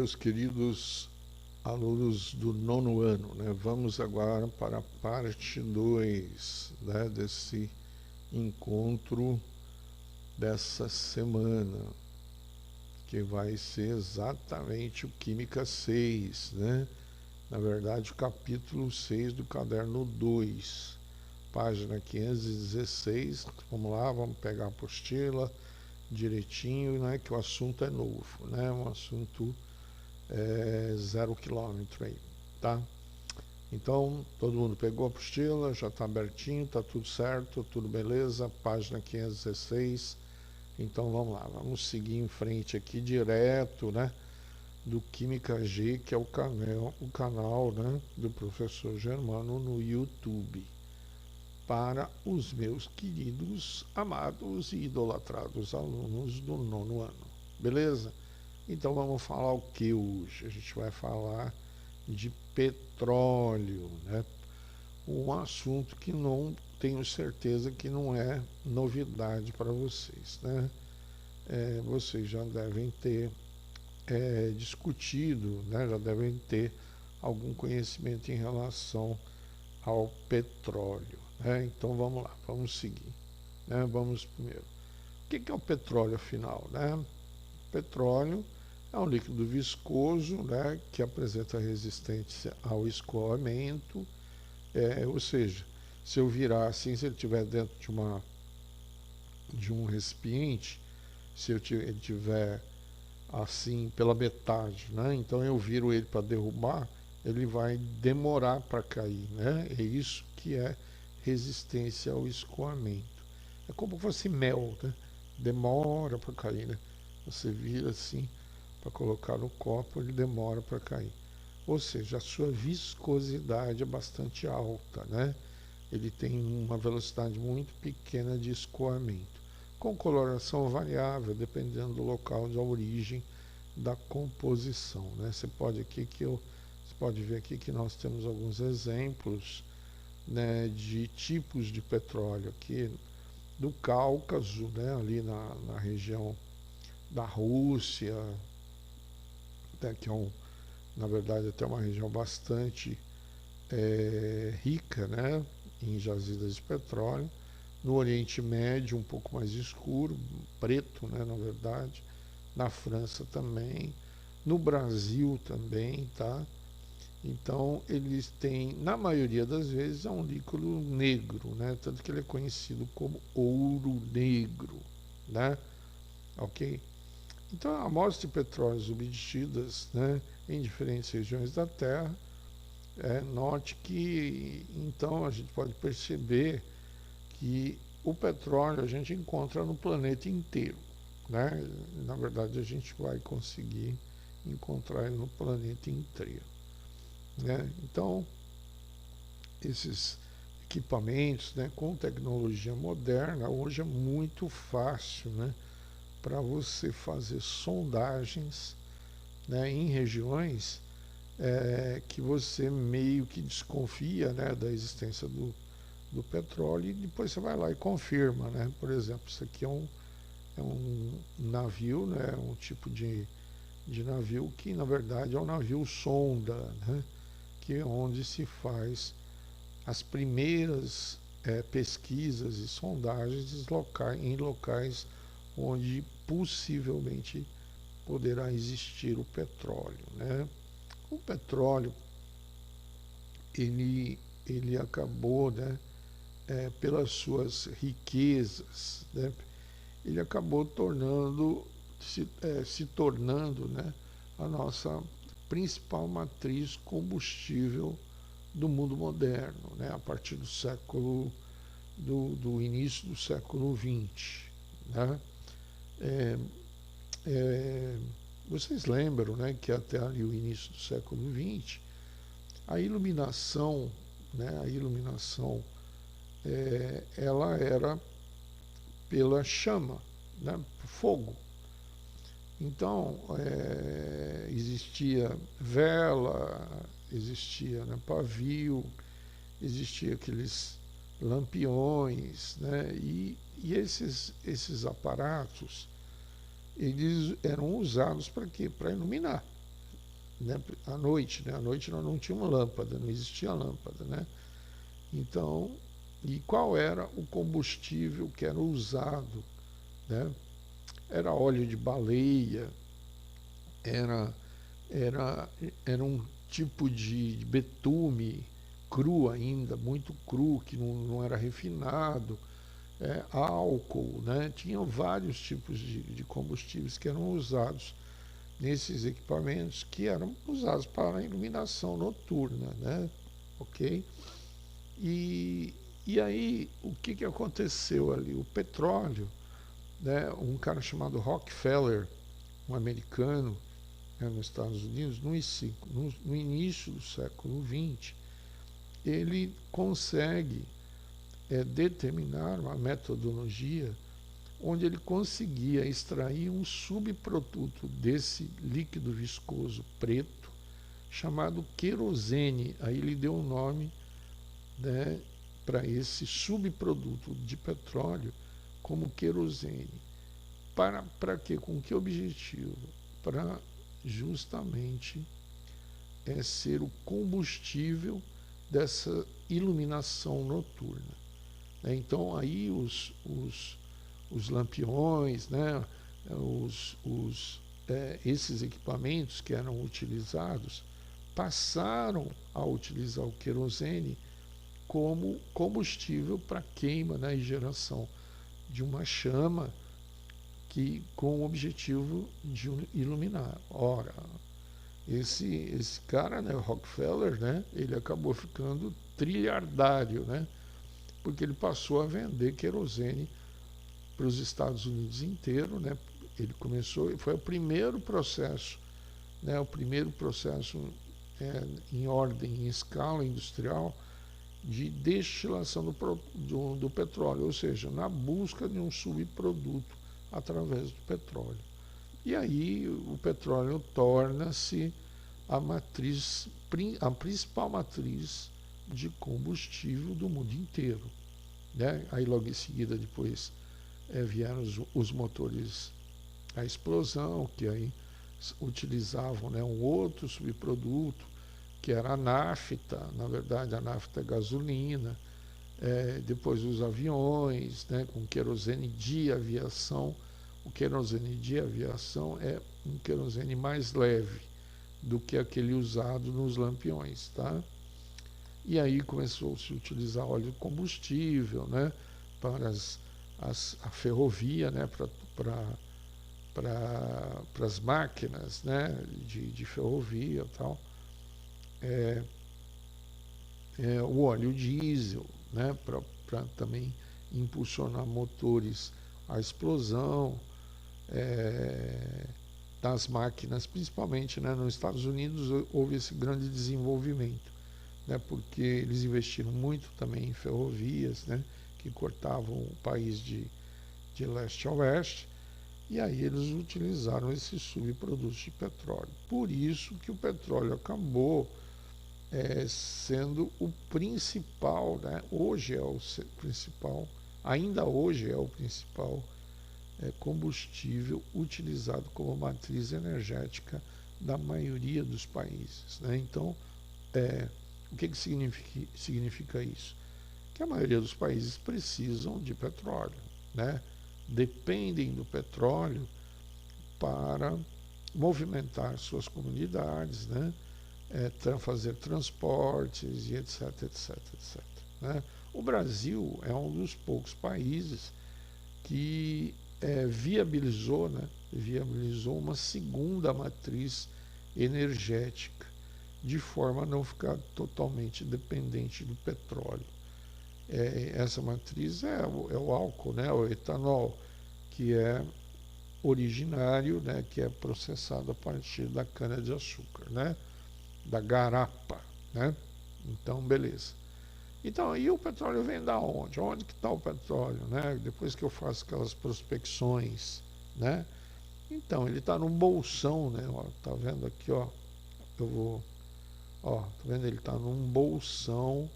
meus queridos alunos do nono ano, né? Vamos agora para a parte 2, né, desse encontro dessa semana, que vai ser exatamente o Química 6, né? Na verdade, o capítulo 6 do caderno 2, página 516. Vamos lá, vamos pegar a apostila direitinho, né? Que o assunto é novo, né? Um assunto 0 quilômetro aí, tá? Então, todo mundo pegou a apostila, já está abertinho, está tudo certo, tudo beleza, página 516. Então vamos lá, vamos seguir em frente aqui direto, né, do Química G, que é o canal, né, do professor Germano no YouTube, para os meus queridos, amados e idolatrados alunos do nono ano, beleza? Então vamos falar o que hoje? A gente vai falar de petróleo, né? Um assunto que não tenho certeza que não é novidade para vocês, né? Vocês já devem ter discutido, né? Já devem ter algum conhecimento em relação ao petróleo, né? Então vamos lá, vamos seguir, né? Vamos primeiro. O que é o petróleo afinal, né? Petróleo é um líquido viscoso, né, que apresenta resistência ao escoamento, ou seja, se eu virar assim, se ele estiver dentro de um recipiente, se ele estiver assim pela metade, né, então eu viro ele para derrubar, ele vai demorar para cair, né? É isso que é resistência ao escoamento. É como se fosse mel, né? Demora para cair, né? Você vira assim para colocar no copo, ele demora para cair. Ou seja, a sua viscosidade é bastante alta, né? Ele tem uma velocidade muito pequena de escoamento, com coloração variável, dependendo do local de origem da composição, né? Você pode ver aqui que nós temos alguns exemplos, né, de tipos de petróleo aqui do Cáucaso, né, ali na região da Rússia, né, que é na verdade até uma região bastante rica, né, em jazidas de petróleo. No Oriente Médio um pouco mais escuro, preto, né, na verdade. Na França também, no Brasil também, tá? Então eles têm, na maioria das vezes, é um líquido negro, né? Tanto que ele é conhecido como ouro negro, né? Ok? Então, amostras de petróleo obtidas, né, em diferentes regiões da Terra, note que, então, a gente pode perceber que o petróleo a gente encontra no planeta inteiro, né? Na verdade, a gente vai conseguir encontrar ele no planeta inteiro, né? Então, esses equipamentos, né, com tecnologia moderna, hoje é muito fácil, né, para você fazer sondagens, né, em regiões que você meio que desconfia, né, da existência do petróleo, e depois você vai lá e confirma, né? Por exemplo, isso aqui é um navio, né, um tipo de navio que na verdade é um navio sonda, né, que é onde se faz as primeiras pesquisas e sondagens em locais onde possivelmente poderá existir o petróleo, né? O petróleo ele acabou, né, pelas suas riquezas, né, ele acabou se tornando, né, a nossa principal matriz combustível do mundo moderno, né, a partir do início do século XX, né? Vocês lembram, né, que até ali o início do século XX a iluminação, né, ela era pela chama, né, fogo. Então, existia vela, existia, né, pavio, existia aqueles lampiões, né, e esses aparatos, eles eram usados para quê? Para iluminar, né, à noite, né? À noite nós não tínhamos lâmpada, não existia lâmpada, né? Então, e qual era o combustível que era usado, né? Era óleo de baleia, era, era, era um tipo de betume cru ainda, muito cru, que não era refinado, álcool, né? Tinham vários tipos de combustíveis que eram usados nesses equipamentos que eram usados para a iluminação noturna, né? Ok? E, e aí, o que aconteceu ali? O petróleo, né? Um cara chamado Rockefeller, um americano, né, nos Estados Unidos, no início do século XX, ele consegue determinar uma metodologia onde ele conseguia extrair um subproduto desse líquido viscoso preto chamado querosene. Aí ele deu um nome, né, para esse subproduto de petróleo como querosene. Para quê? Com que objetivo? Para justamente ser o combustível dessa iluminação noturna. Então aí os lampiões, né, esses equipamentos que eram utilizados passaram a utilizar o querosene como combustível para queima, né, e geração de uma chama com o objetivo de iluminar. Ora, esse cara, né, Rockefeller, né, ele acabou ficando trilhardário, né, porque ele passou a vender querosene para os Estados Unidos inteiro, né? Ele começou, foi o primeiro processo, né? O primeiro processo em ordem, em escala industrial de destilação do petróleo, ou seja, na busca de um subproduto através do petróleo. E aí o petróleo torna-se a principal matriz de combustível do mundo inteiro, né? Aí logo em seguida depois vieram os motores a explosão, que aí utilizavam, né, um outro subproduto, que era a nafta. Na verdade, a nafta é gasolina. Depois os aviões, né, com querosene de aviação. O querosene de aviação é um querosene mais leve do que aquele usado nos lampiões, tá? E aí começou a se utilizar óleo combustível, né, para a ferrovia, né, para as máquinas, né, de ferrovia e tal. O óleo diesel, né, para também impulsionar motores à explosão das máquinas, principalmente, né, nos Estados Unidos houve esse grande desenvolvimento, né, porque eles investiram muito também em ferrovias, né, que cortavam o país de leste a oeste, e aí eles utilizaram esses subprodutos de petróleo. Por isso que o petróleo acabou sendo o principal, né? Hoje é o principal, ainda hoje é o principal combustível utilizado como matriz energética da maioria dos países, né? Então, o que significa isso? Que a maioria dos países precisam de petróleo, né? Dependem do petróleo para movimentar suas comunidades, né? Fazer transportes e etc, etc, etc. Né? O Brasil é um dos poucos países que viabilizou uma segunda matriz energética, de forma a não ficar totalmente dependente do petróleo. Essa matriz é o álcool, né, o etanol, que é originário, né, que é processado a partir da cana-de-açúcar, né, da garapa, né? Então, beleza. Então, e o petróleo vem da onde? Onde que está o petróleo, né? Depois que eu faço aquelas prospecções, né? Então, ele está num bolsão, né? Ó, tá vendo aqui, ó? Tá vendo? Ele está num bolsão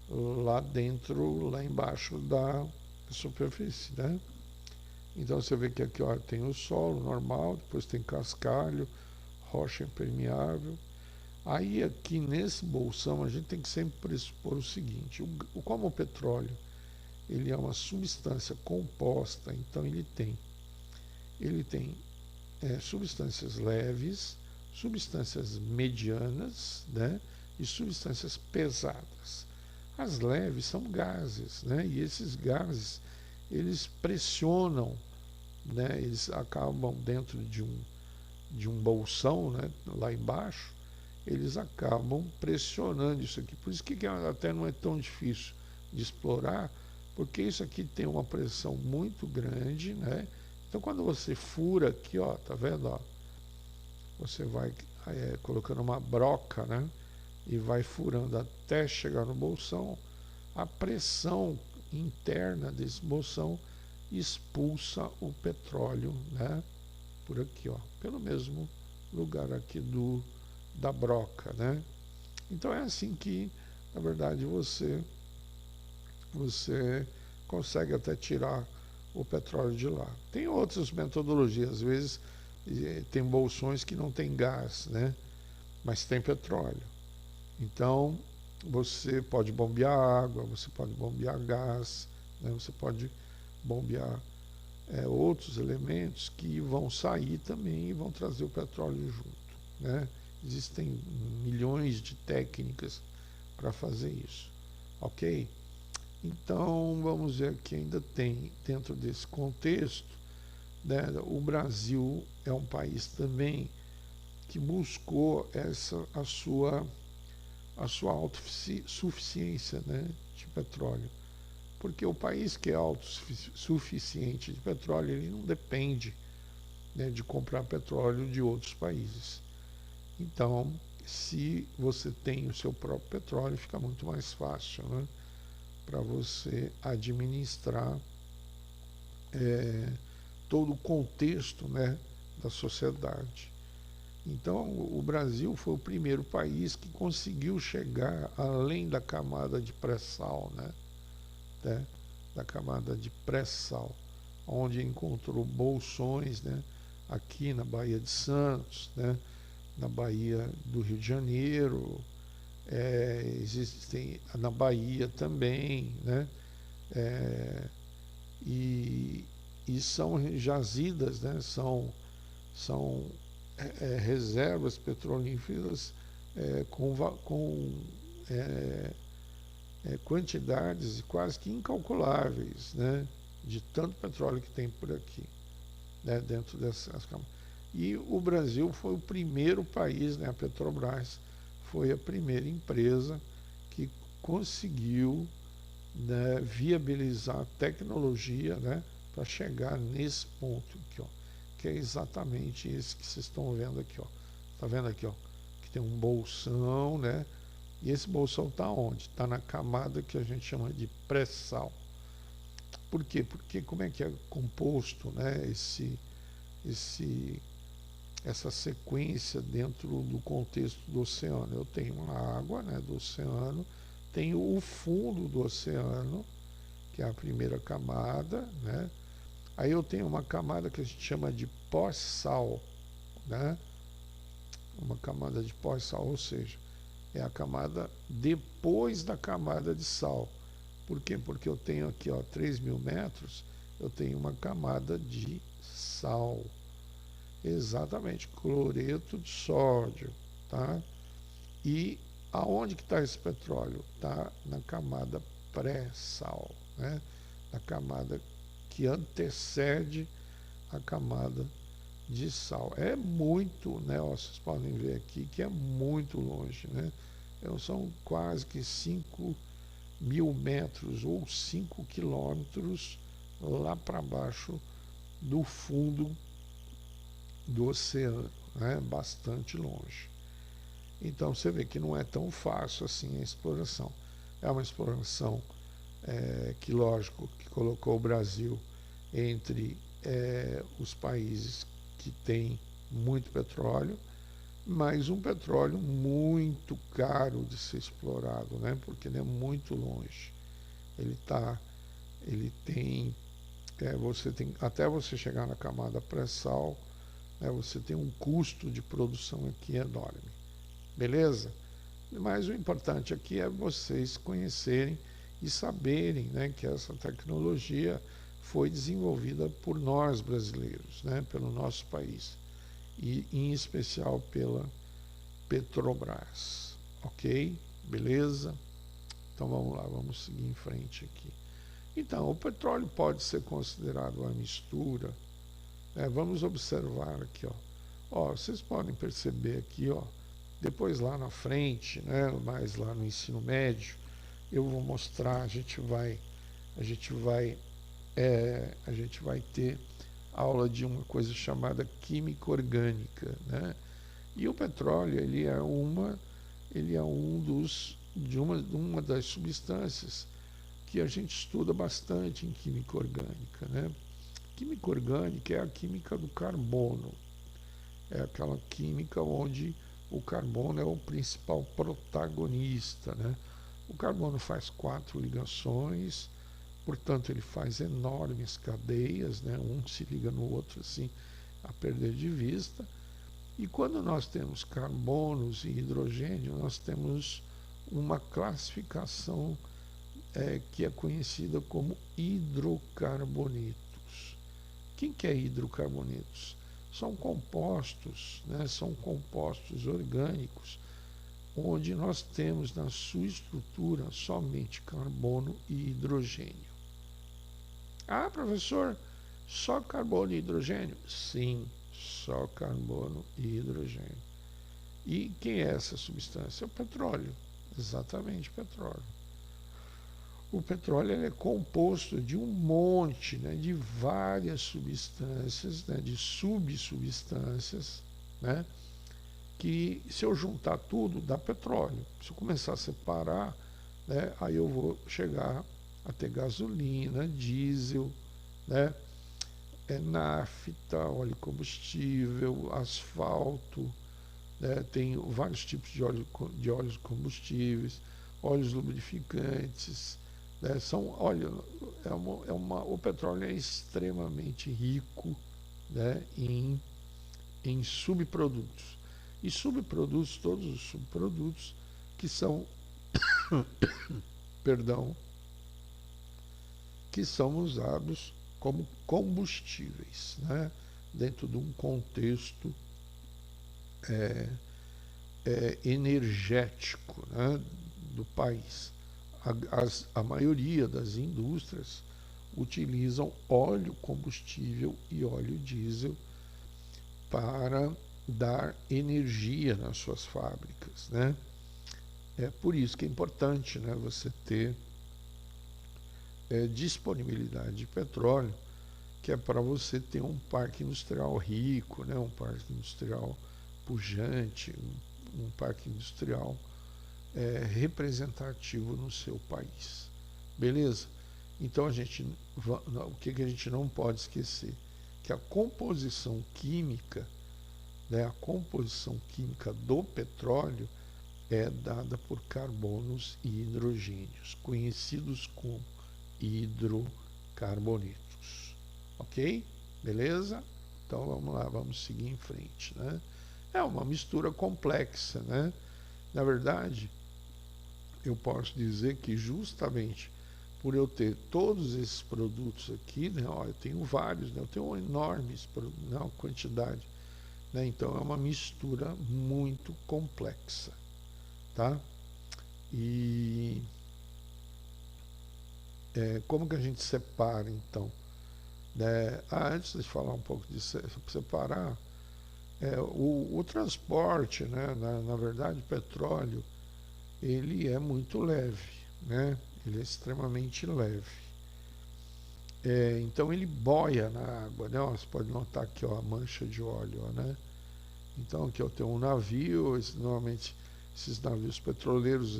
lá dentro, lá embaixo da superfície, né? Então você vê que aqui, ó, tem o solo normal, depois tem cascalho, rocha impermeável. Aí aqui nesse bolsão a gente tem que sempre pressupor o seguinte, como o petróleo ele é uma substância composta, então ele tem substâncias leves, substâncias medianas, né, e substâncias pesadas. As leves são gases, né, e esses gases eles pressionam, né, eles acabam dentro de um bolsão, né, lá embaixo, eles acabam pressionando isso aqui. Por isso que até não é tão difícil de explorar, porque isso aqui tem uma pressão muito grande, né? Então quando você fura aqui, ó, tá vendo, ó? Você vai colocando uma broca, né? E vai furando até chegar no bolsão. A pressão interna desse bolsão expulsa o petróleo, né? Por aqui, ó, pelo mesmo lugar aqui da broca, né? Então é assim que, na verdade, você consegue até tirar o petróleo de lá. Tem outras metodologias, às vezes tem bolsões que não tem gás, né? Mas tem petróleo. Então você pode bombear água, você pode bombear gás, né? Você pode bombear outros elementos que vão sair também e vão trazer o petróleo junto, né? Existem milhões de técnicas para fazer isso, ok? Então, vamos ver que ainda tem, dentro desse contexto, né, o Brasil é um país também que buscou a sua autossuficiência, né, de petróleo. Porque o país que é autossuficiente de petróleo, ele não depende, né, de comprar petróleo de outros países. Então, se você tem o seu próprio petróleo, fica muito mais fácil, né, para você administrar todo o contexto, né, da sociedade. Então, o Brasil foi o primeiro país que conseguiu chegar além da camada de pré-sal, né, da camada de pré-sal, onde encontrou bolsões, né, aqui na Baía de Santos, né, na Baía do Rio de Janeiro, existem na Bahia também, né, e são jazidas, né, são reservas petrolíferas com quantidades quase que incalculáveis, né, de tanto petróleo que tem por aqui, né, dentro dessas camadas. E o Brasil foi o primeiro país, né, a Petrobras foi a primeira empresa que conseguiu, né, viabilizar a tecnologia, né, para chegar nesse ponto aqui, ó, que é exatamente esse que vocês estão vendo aqui, ó. Tá vendo aqui, ó, que tem um bolsão, né? E esse bolsão está onde? Está na camada que a gente chama de pré-sal. Por quê? Porque como é que é composto, né, essa sequência dentro do contexto do oceano? Eu tenho a água, né, do oceano, tenho o fundo do oceano, que é a primeira camada, né? Aí eu tenho uma camada que a gente chama de pós-sal, né? Uma camada de pós-sal, ou seja, é a camada depois da camada de sal. Por quê? Porque eu tenho aqui, ó, 3.000 metros, eu tenho uma camada de sal. Exatamente, cloreto de sódio, tá? E aonde que está esse petróleo? Está na camada pré-sal, né? Na camada que antecede a camada de sal. É muito, né? Ó, vocês podem ver aqui que é muito longe, né? São quase que 5.000 metros ou 5 quilômetros lá para baixo do fundo do oceano, né? Bastante longe. Então você vê que não é tão fácil assim a exploração. É uma exploração que, lógico, que colocou o Brasil entre os países que têm muito petróleo, mas um petróleo muito caro de ser explorado, né? Porque ele é muito longe. Ele tem, até você chegar na camada pré-sal, né? Você tem um custo de produção aqui enorme, beleza? Mas o importante aqui é vocês conhecerem e saberem, né, que essa tecnologia foi desenvolvida por nós brasileiros, né, pelo nosso país, e em especial pela Petrobras, ok? Beleza? Então vamos lá, vamos seguir em frente aqui. Então, o petróleo pode ser considerado uma mistura, né? Vamos observar aqui, ó. Ó, vocês podem perceber aqui, ó, depois lá na frente, né, mais lá no ensino médio, eu vou mostrar, a gente vai ter aula de uma coisa chamada química orgânica, né? E o petróleo, ele é uma das substâncias que a gente estuda bastante em química orgânica, né? Química orgânica é a química do carbono, é aquela química onde o carbono é o principal protagonista, né? O carbono faz 4 ligações, portanto ele faz enormes cadeias, né? Um se liga no outro assim, a perder de vista. E quando nós temos carbonos e hidrogênio, nós temos uma classificação que é conhecida como hidrocarbonetos. Quem que é hidrocarbonetos? São compostos, né? São compostos orgânicos, onde nós temos na sua estrutura somente carbono e hidrogênio. Ah, professor, só carbono e hidrogênio? Sim, só carbono e hidrogênio. E quem é essa substância? É o petróleo, exatamente petróleo. O petróleo é composto de um monte, né, de várias substâncias, né, de subsubstâncias, né, que se eu juntar tudo dá petróleo. Se eu começar a separar, né, aí eu vou chegar a ter gasolina, diesel, né, nafta, óleo combustível, asfalto, né, tem vários tipos de óleos combustíveis, óleos lubrificantes, né, o petróleo é extremamente rico, né, em subprodutos. E subprodutos, todos os subprodutos que são, perdão, que são usados como combustíveis, né, dentro de um contexto energético, né, do país. A maioria das indústrias utilizam óleo combustível e óleo diesel para dar energia nas suas fábricas, né? É por isso que é importante, né, você ter disponibilidade de petróleo, que é para você ter um parque industrial rico, né, um parque industrial pujante, um parque industrial representativo no seu país. Beleza? Então o que a gente não pode esquecer? Que a composição química, né, a composição química do petróleo é dada por carbonos e hidrogênios, conhecidos como hidrocarbonetos. Ok? Beleza? Então vamos lá, vamos seguir em frente, né? É uma mistura complexa, né? Na verdade, eu posso dizer que justamente por eu ter todos esses produtos aqui, né, ó, eu tenho vários, né, eu tenho uma enorme quantidade, né, então é uma mistura muito complexa, tá? E como que a gente separa então? Né? Antes de falar um pouco de separar, o transporte, né, na verdade, petróleo, ele é muito leve, né? Ele é extremamente leve. Então ele boia na água, né? Ó, você pode notar aqui, ó, a mancha de óleo, ó, né? Então aqui eu tenho um navio, normalmente esses navios petroleiros,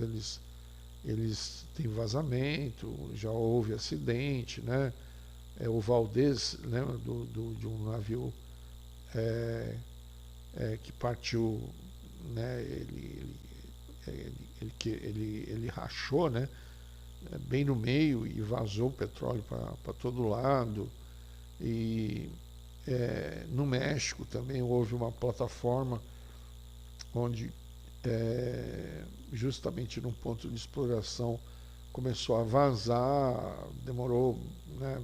eles têm vazamento, já houve acidente, né? O Valdez, lembra de um navio que partiu, né? Ele rachou, né? Bem no meio e vazou petróleo para todo lado. E No México também houve uma plataforma onde, justamente num ponto de exploração, começou a vazar, demorou, né,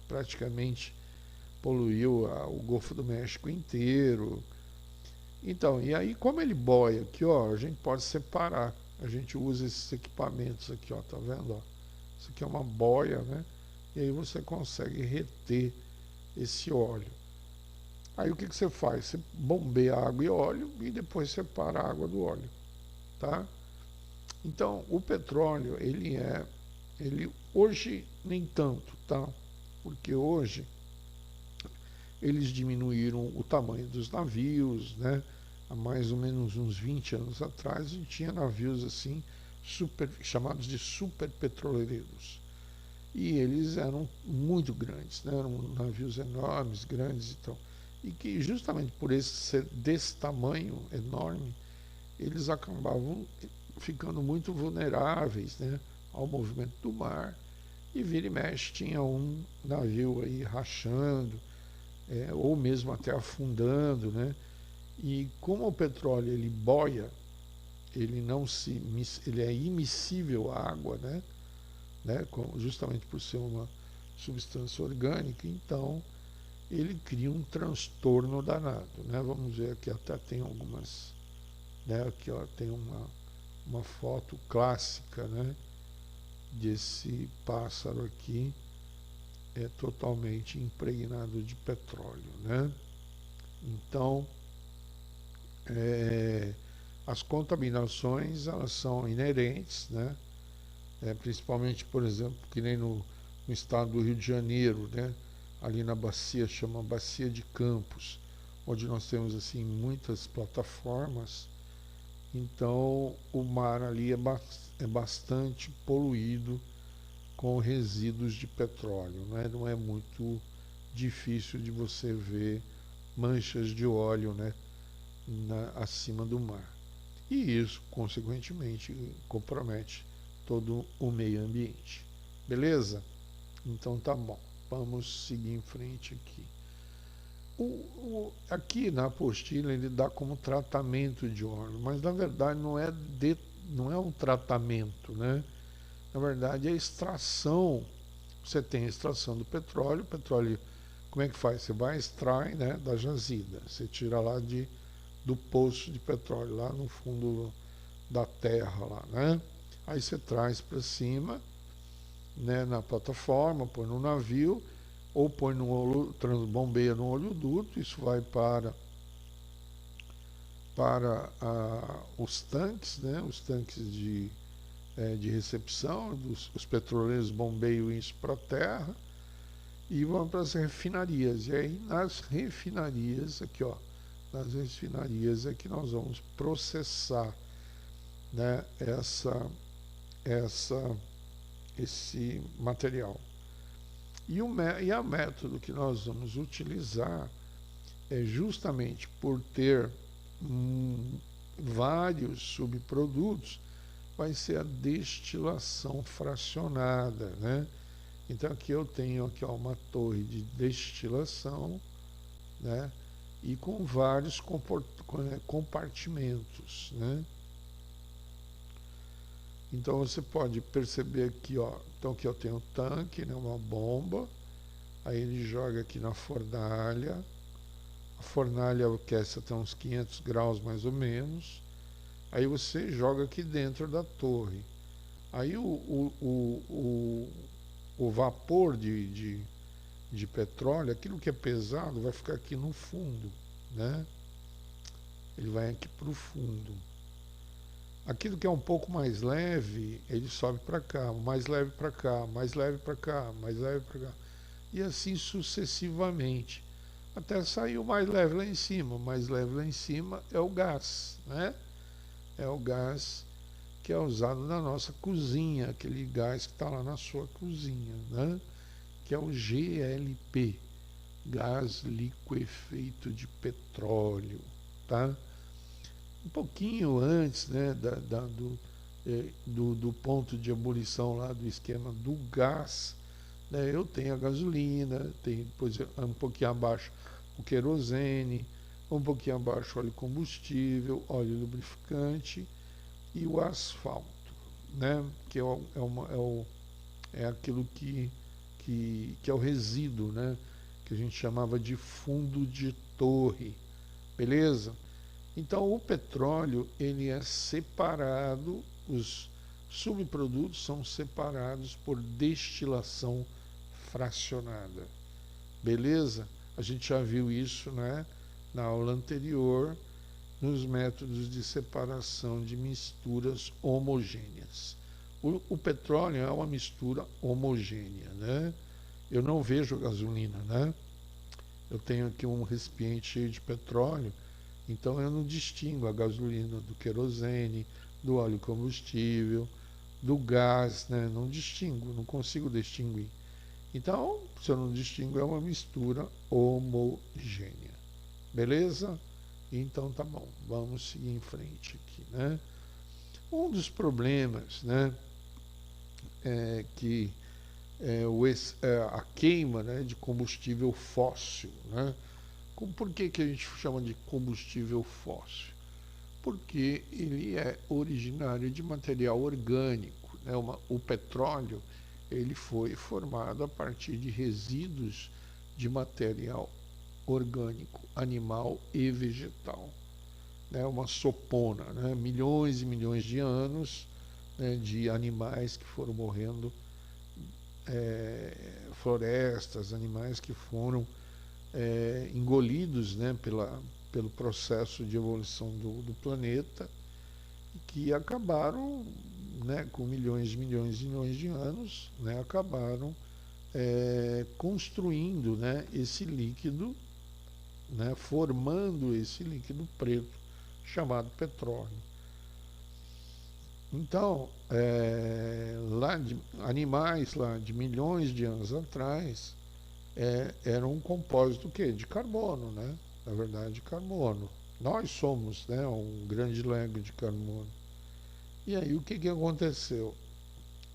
praticamente poluiu o Golfo do México inteiro. Então, e aí como ele boia aqui, ó, a gente pode separar. A gente usa esses equipamentos aqui, ó, tá vendo? Ó? Isso aqui é uma boia, né? E aí você consegue reter esse óleo. Aí o que você faz? Você bombeia água e óleo e depois separa a água do óleo, tá? Então, o petróleo, ele hoje nem tanto, tá? Porque hoje eles diminuíram o tamanho dos navios, né? Há mais ou menos uns 20 anos atrás, a gente tinha navios assim, chamados de superpetroleiros. E eles eram muito grandes, né? Eram navios enormes, grandes e tal. E que justamente por ser desse tamanho enorme, eles acabavam ficando muito vulneráveis, né, ao movimento do mar. E vira e mexe tinha um navio aí rachando, ou mesmo até afundando, né? E como o petróleo ele boia, ele é imissível à água, né? Justamente por ser uma substância orgânica, então ele cria um transtorno danado, né? Vamos ver aqui, até tem algumas, né? Aqui, ó, tem uma foto clássica, né? Desse pássaro aqui, totalmente impregnado de petróleo, né? Então, as contaminações, elas são inerentes, né? Principalmente, por exemplo, que nem no estado do Rio de Janeiro, né? Ali na bacia, chama Bacia de Campos, onde nós temos assim muitas plataformas. Então, o mar ali é bastante poluído com resíduos de petróleo, né? Não é muito difícil de você ver manchas de óleo, né, acima do mar. E isso, consequentemente, compromete todo o meio ambiente. Beleza? Então tá bom. Vamos seguir em frente aqui. Aqui na apostila ele dá como tratamento de óleo, mas na verdade não é um tratamento, né? Na verdade é extração. Você tem a extração do petróleo. O petróleo, como é que faz? Você vai extrai, né, da jazida. Você tira lá do poço de petróleo, lá no fundo da terra, lá, né? Aí você traz para cima, né, na plataforma, põe no navio, ou põe no bombeia no oleoduto. Isso vai para os tanques, né, os tanques de recepção, os petroleiros bombeiam isso para a terra e vão para as refinarias. E aí nas refinarias, aqui ó, nas refinarias é que nós vamos processar, né, esse material. E a método que nós vamos utilizar é justamente por ter vários subprodutos, vai ser a destilação fracionada, né? Então aqui eu tenho aqui, ó, uma torre de destilação, né? E com vários compartimentos, né? Então você pode perceber aqui, ó, então aqui eu tenho um tanque, né, uma bomba, aí ele joga aqui na fornalha, a fornalha aquece até uns 500 graus mais ou menos, aí você joga aqui dentro da torre, aí o vapor de petróleo, aquilo que é pesado vai ficar aqui no fundo, né? Ele vai aqui para o fundo. Aquilo que é um pouco mais leve, ele sobe para cá, mais leve para cá, mais leve para cá, mais leve para cá. E assim sucessivamente. Até sair o mais leve lá em cima. O mais leve lá em cima é o gás, né? É o gás que é usado na nossa cozinha, aquele gás que está lá na sua cozinha, né? Que é o GLP, gás liquefeito de petróleo, tá? Um pouquinho antes, né, do ponto de ebulição lá do esquema do gás, né? Eu tenho a gasolina, tem depois um pouquinho abaixo o querosene, um pouquinho abaixo o óleo combustível, óleo lubrificante e o asfalto, né? Que é aquilo que é o resíduo, né? Que a gente chamava de fundo de torre, beleza? Então o petróleo ele é separado, os subprodutos são separados por destilação fracionada, beleza? A gente já viu isso, né, na aula anterior, nos métodos de separação de misturas homogêneas. O petróleo é uma mistura homogênea, né? Eu não vejo gasolina, né? Eu tenho aqui um recipiente cheio de petróleo, então eu não distingo a gasolina do querosene, do óleo combustível, do gás, né? Não distingo, não consigo distinguir. Então, se eu não distingo, é uma mistura homogênea. Beleza? Então tá bom, vamos seguir em frente aqui, né? Um dos problemas, né, é que a queima, né, de combustível fóssil, né? Por que a gente chama de combustível fóssil? Porque ele é originário de material orgânico, né? O petróleo ele foi formado a partir de resíduos de material orgânico, animal e vegetal, né? Uma sopona, né? Milhões e milhões de anos, né, de animais que foram morrendo, florestas, animais que foram engolidos, né, pelo processo de evolução do planeta, que acabaram, né, com milhões e milhões e milhões de anos, né, acabaram construindo, né, esse líquido, né, formando esse líquido preto chamado petróleo. Então, animais lá de milhões de anos atrás eram um compósito de carbono, né? Na verdade, carbono. Nós somos, né, um grande lego de carbono. E aí o que aconteceu?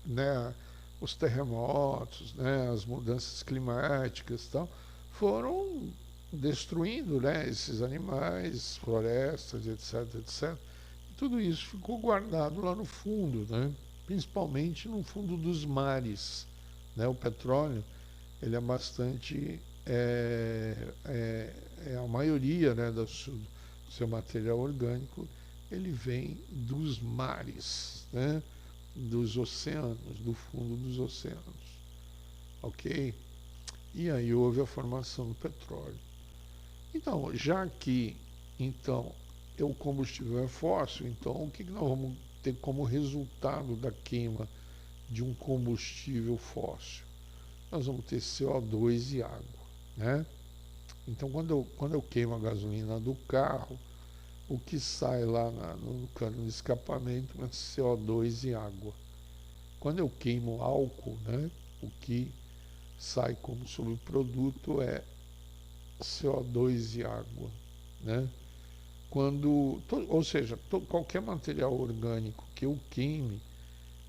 Né, os terremotos, né, as mudanças climáticas e tal, foram destruindo, né, esses animais, florestas, etc, etc. E tudo isso ficou guardado lá no fundo, né, principalmente no fundo dos mares, né, o petróleo, ele é bastante, a maioria, né, do seu material orgânico, ele vem dos mares, né, dos oceanos, do fundo dos oceanos, ok? E aí houve a formação do petróleo. Então, já que então o combustível é fóssil, então o que nós vamos ter como resultado da queima de um combustível fóssil? Nós vamos ter CO2 e água, né? Então, quando eu queimo a gasolina do carro, o que sai lá no cano de escapamento é CO2 e água. Quando eu queimo álcool, né, o que sai como subproduto é CO2 e água, né? Ou seja, qualquer material orgânico que eu queime,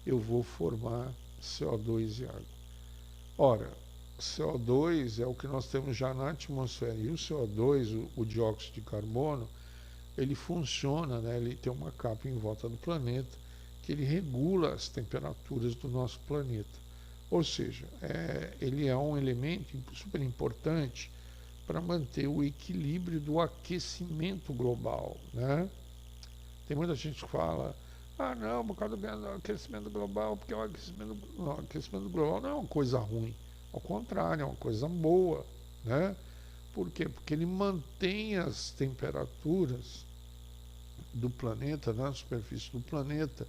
eu vou formar CO2 e água. Ora, CO2 é o que nós temos já na atmosfera, e o CO2, o dióxido de carbono, ele funciona, né? Ele tem uma capa em volta do planeta que ele regula as temperaturas do nosso planeta. Ou seja, ele é um elemento super importante para manter o equilíbrio do aquecimento global, né? Tem muita gente que fala, não, por causa do aquecimento global, porque o aquecimento global não é uma coisa ruim, ao contrário, é uma coisa boa, né? Por quê? Porque ele mantém as temperaturas do planeta, na superfície do planeta,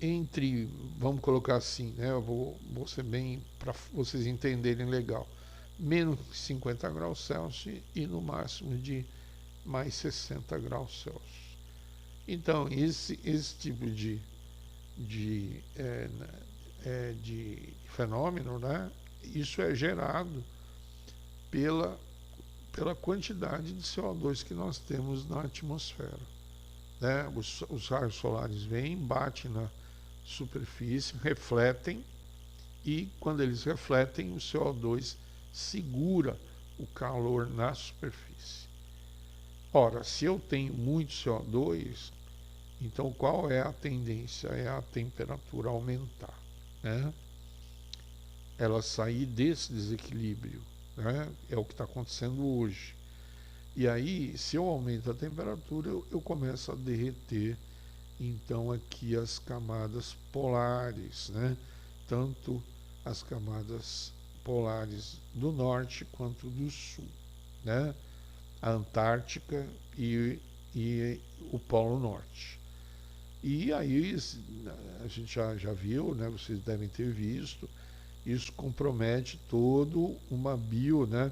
entre, vamos colocar assim, né? Eu vou ser bem, para vocês entenderem legal, menos 50 graus Celsius e no máximo de mais 60 graus Celsius. Então, esse tipo de fenômeno, né? Isso é gerado pela quantidade de CO2 que nós temos na atmosfera, né? Os raios solares vêm, batem na superfície, refletem e quando eles refletem, o CO2 segura o calor na superfície. Ora, se eu tenho muito CO2, então qual é a tendência? É a temperatura aumentar, né? Ela sair desse desequilíbrio, né? É o que está acontecendo hoje. E aí, se eu aumento a temperatura, eu começo a derreter, então, aqui as camadas polares, né? Tanto as camadas polares do norte quanto do sul, né? A Antártica e o Polo Norte. E aí a gente já viu, né? Vocês devem ter visto, isso compromete todo uma bio, né?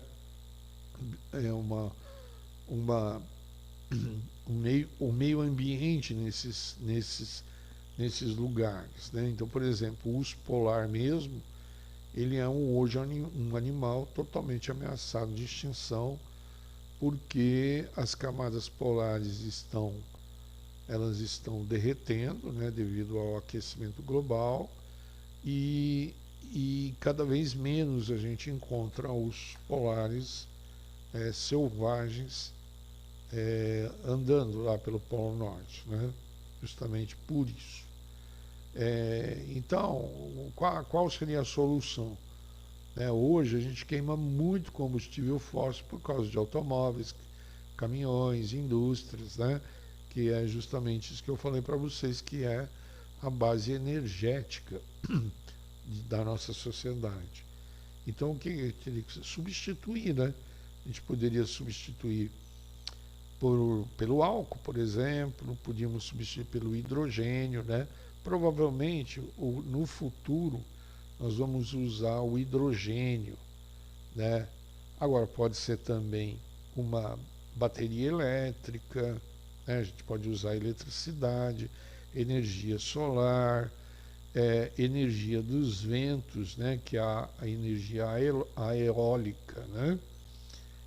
É uma o meio ambiente nesses lugares, né? Então, por exemplo, o urso polar mesmo, ele é hoje um animal totalmente ameaçado de extinção, porque as camadas polares elas estão derretendo, né, devido ao aquecimento global, e cada vez menos a gente encontra os polares selvagens andando lá pelo Polo Norte, né? Justamente por isso. Então, qual seria a solução? Hoje a gente queima muito combustível fóssil por causa de automóveis, caminhões, indústrias, né? Que é justamente isso que eu falei para vocês, que é a base energética da nossa sociedade. Então, o que teria que substituir, né? A gente poderia substituir pelo álcool, por exemplo, podíamos substituir pelo hidrogênio, né? Provavelmente, no futuro, nós vamos usar o hidrogênio, né? Agora, pode ser também uma bateria elétrica, né? A gente pode usar eletricidade, energia solar, energia dos ventos, né? Que é a energia eólica, né?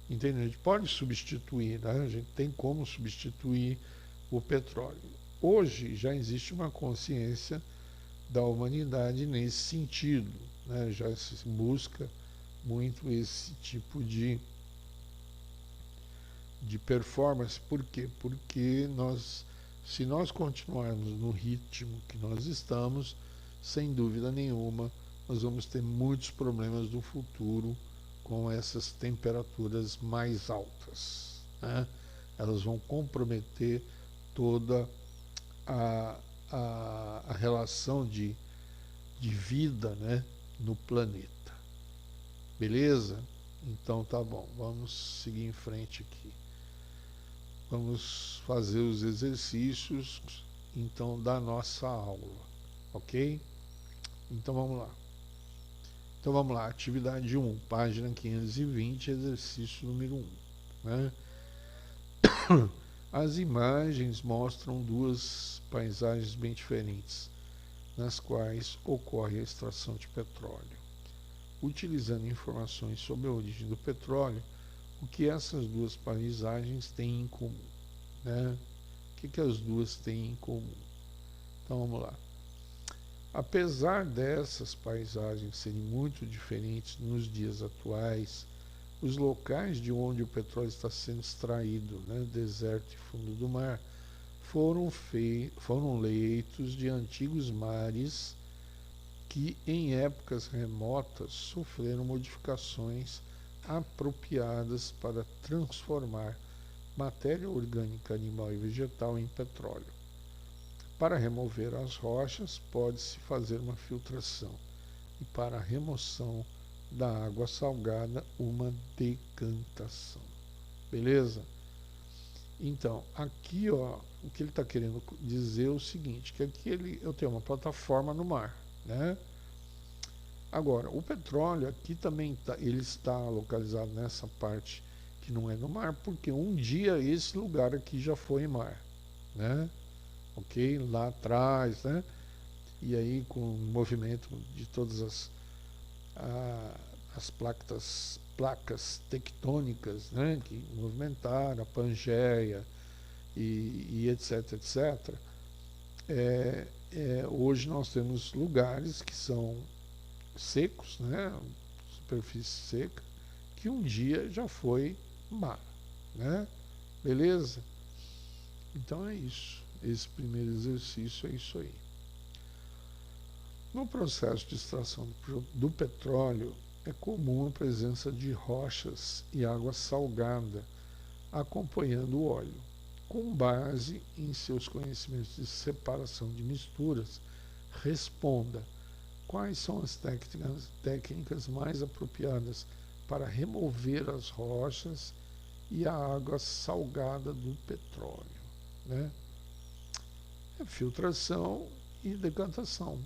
Entende? A gente pode substituir, né? A gente tem como substituir o petróleo. Hoje já existe uma consciência da humanidade nesse sentido, né? Já se busca muito esse tipo de performance. Por quê? Porque se nós continuarmos no ritmo que nós estamos, sem dúvida nenhuma, nós vamos ter muitos problemas no futuro com essas temperaturas mais altas, né? Elas vão comprometer toda a relação de vida, né, no planeta. Beleza? Então tá bom, vamos seguir em frente aqui. Vamos fazer os exercícios, então, da nossa aula, ok? Então vamos lá. Então vamos lá, atividade 1, página 520, exercício número 1. Né? As imagens mostram duas paisagens bem diferentes, nas quais ocorre a extração de petróleo. Utilizando informações sobre a origem do petróleo, o que essas duas paisagens têm em comum? Né? O que as duas têm em comum? Então vamos lá. Apesar dessas paisagens serem muito diferentes nos dias atuais, os locais de onde o petróleo está sendo extraído, né, deserto e fundo do mar, foram leitos de antigos mares que, em épocas remotas, sofreram modificações apropriadas para transformar matéria orgânica animal e vegetal em petróleo. Para remover as rochas, pode-se fazer uma filtração e, para a remoção da água salgada, uma decantação. Beleza? Então, aqui, ó, o que ele está querendo dizer é o seguinte, que aqui eu tenho uma plataforma no mar, né? Agora, o petróleo aqui também ele está localizado nessa parte que não é no mar, porque um dia esse lugar aqui já foi mar, né? Ok? Lá atrás, né? E aí com o movimento de todas as placas tectônicas, né? Que movimentaram a Pangeia e etc, etc. Hoje nós temos lugares que são secos, né? Superfície seca, que um dia já foi mar, né? Beleza? Então é isso. Esse primeiro exercício é isso aí. No processo de extração do petróleo, é comum a presença de rochas e água salgada acompanhando o óleo. Com base em seus conhecimentos de separação de misturas, responda: quais são as técnicas mais apropriadas para remover as rochas e a água salgada do petróleo, né? É filtração e decantação,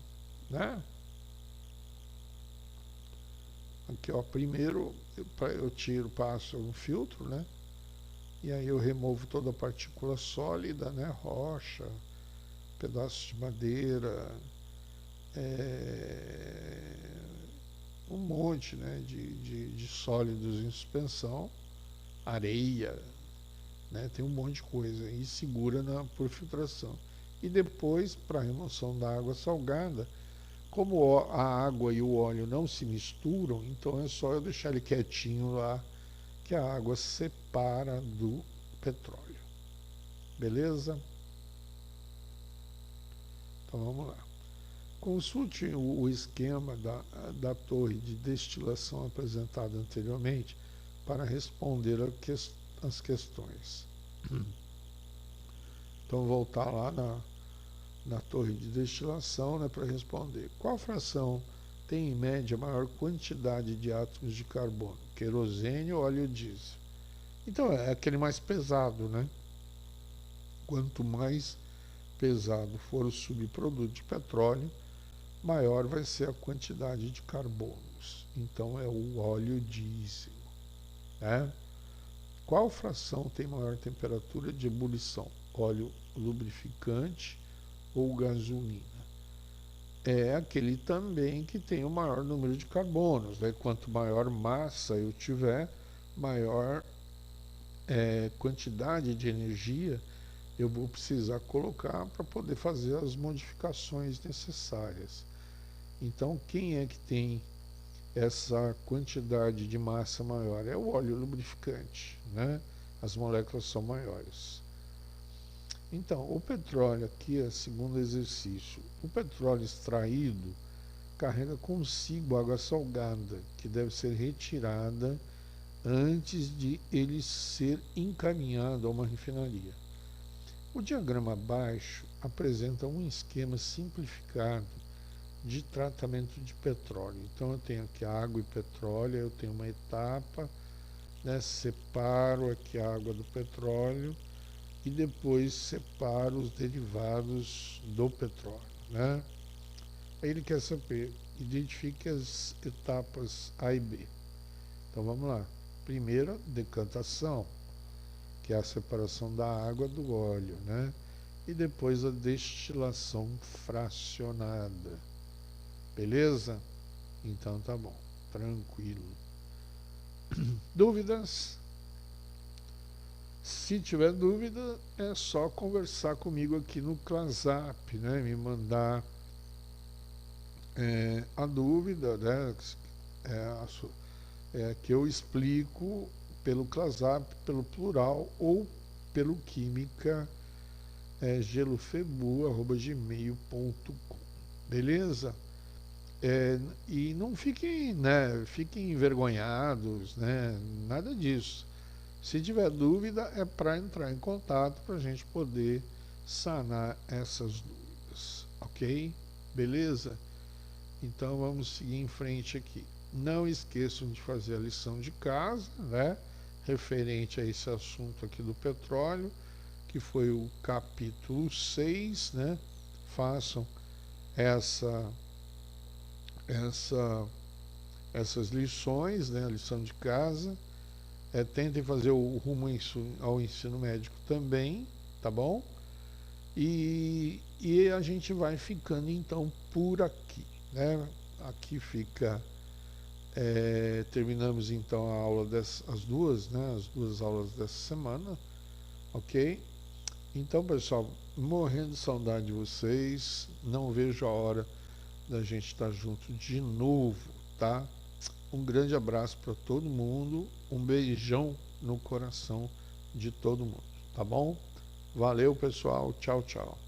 né? Aqui, ó, primeiro eu tiro, passo um filtro, né? E aí eu removo toda a partícula sólida, né? Rocha, pedaços de madeira, um monte, né? de sólidos em suspensão, areia, né? Tem um monte de coisa e segura por filtração. E depois, para a remoção da água salgada, como a água e o óleo não se misturam, então é só eu deixar ele quietinho lá, que a água separa do petróleo. Beleza? Então vamos lá. Consulte o esquema da torre de destilação apresentado anteriormente para responder as questões. Então voltar lá na torre de destilação, né, para responder. Qual fração tem em média maior quantidade de átomos de carbono? Querosene ou óleo diesel? Então é aquele mais pesado, né? Quanto mais pesado for o subproduto de petróleo, maior vai ser a quantidade de carbonos. Então é o óleo diesel, né? Qual fração tem maior temperatura de ebulição? Óleo lubrificante ou gasolina? É aquele também que tem o maior número de carbonos, né? Quanto maior massa eu tiver, maior quantidade de energia eu vou precisar colocar para poder fazer as modificações necessárias. Então, quem é que tem essa quantidade de massa maior? É o óleo lubrificante, né? As moléculas são maiores. Então, o petróleo aqui é segundo exercício. O petróleo extraído carrega consigo água salgada, que deve ser retirada antes de ele ser encaminhado a uma refinaria. O diagrama abaixo apresenta um esquema simplificado de tratamento de petróleo. Então eu tenho aqui água e petróleo, eu tenho uma etapa, né, separo aqui a água do petróleo e depois separo os derivados do petróleo, né? Aí ele quer saber, identifique as etapas A e B. Então vamos lá. Primeira, decantação, que é a separação da água do óleo, né? E depois a destilação fracionada. Beleza? Então tá bom, tranquilo. Dúvidas? Se tiver dúvida, é só conversar comigo aqui no ClaSap, né? Me mandar a dúvida, né? Que eu explico pelo ClaSap, pelo plural ou pelo química gelofebu@gmail.com. Beleza? E não fiquem, né, fiquem envergonhados, né? Nada disso. Se tiver dúvida, é para entrar em contato para a gente poder sanar essas dúvidas, ok? Beleza? Então vamos seguir em frente aqui. Não esqueçam de fazer a lição de casa, né? Referente a esse assunto aqui do petróleo, que foi o capítulo 6, né? Façam essas lições, né? A lição de casa. Tentem fazer o rumo ao ensino médico também, tá bom? E a gente vai ficando então por aqui, né? Aqui fica, terminamos então a aula as duas aulas dessa semana, ok? Então, pessoal, morrendo de saudade de vocês, não vejo a hora da gente estar junto de novo, tá? Um grande abraço para todo mundo, um beijão no coração de todo mundo, tá bom? Valeu, pessoal. Tchau, tchau.